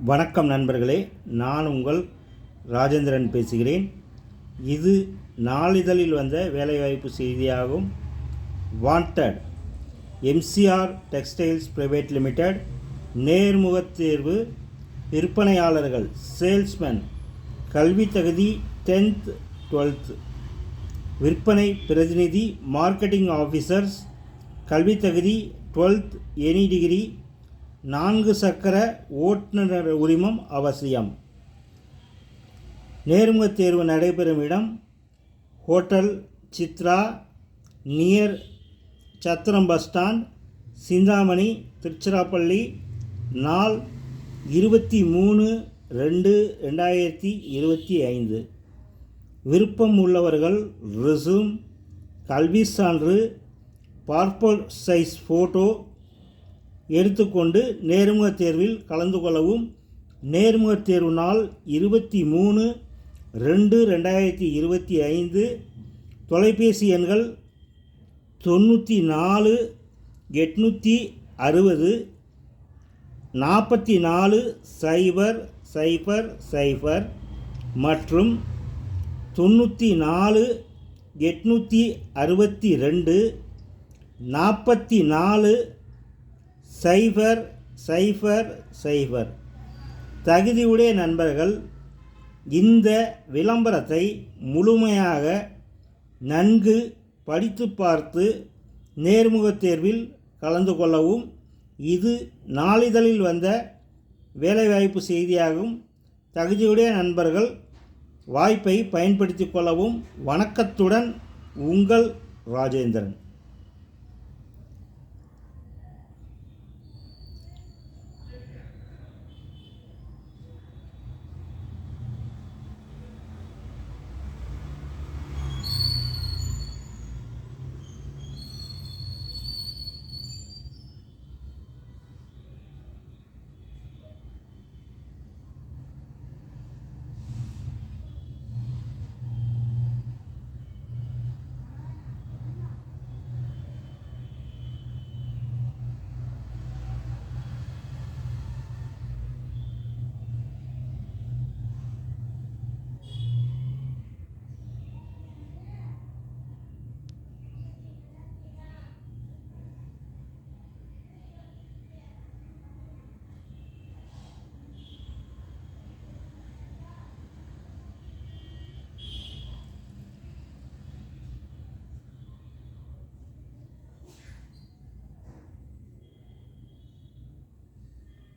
வணக்கம் நண்பர்களே, நான் உங்கள் ராஜேந்திரன் பேசுகிறேன். இது நாளிதழில் வந்த வேலைவாய்ப்பு செய்தியாகும். Wanted MCR textiles private limited நேர்முகத் தேர்வு விற்பனையாளர்கள் சேல்ஸ்மேன் கல்வி தகுதி 10th 12th. விற்பனை பிரதிநிதி மார்க்கெட்டிங் ஆஃபீஸர்ஸ் கல்வி தகுதி 12th எனி டிகிரி. 4 சக்கர ஓட்டுநர் உரிமம் அவசியம். நேர்முகத் தேர்வு நடைபெறும் இடம் ஹோட்டல் சித்ரா, நியர் சத்திரம் பஸ் ஸ்டாண்ட், சிந்தாமணி, திருச்சிராப்பள்ளி. நாள் 23/2/2025. விருப்பம் உள்ளவர்கள் ரெஸ்யூம், கல்வி சான்று, பாஸ்போர்ட் சைஸ் ஃபோட்டோ எடுத்துக்கொண்டு நேர்முகத் தேர்வில் கலந்து கொள்ளவும். நேர்முகத் தேர்வு நாள் 23/2/2025. தொலைபேசி எண்கள் 94 860 44 000 மற்றும் 94 862 44 000. தகுதியுடைய நண்பர்கள் இந்த விளம்பரத்தை முழுமையாக நன்கு படித்து பார்த்து நேர்முகத் தேர்வில் கலந்து கொள்ளவும். இது நாளிதழில் வந்த வேலைவாய்ப்பு செய்தியாகும். தகுதியுடைய நண்பர்கள் வாய்ப்பை பயன்படுத்தி கொள்ளவும். வணக்கத்துடன் உங்கள் ராஜேந்திரன்.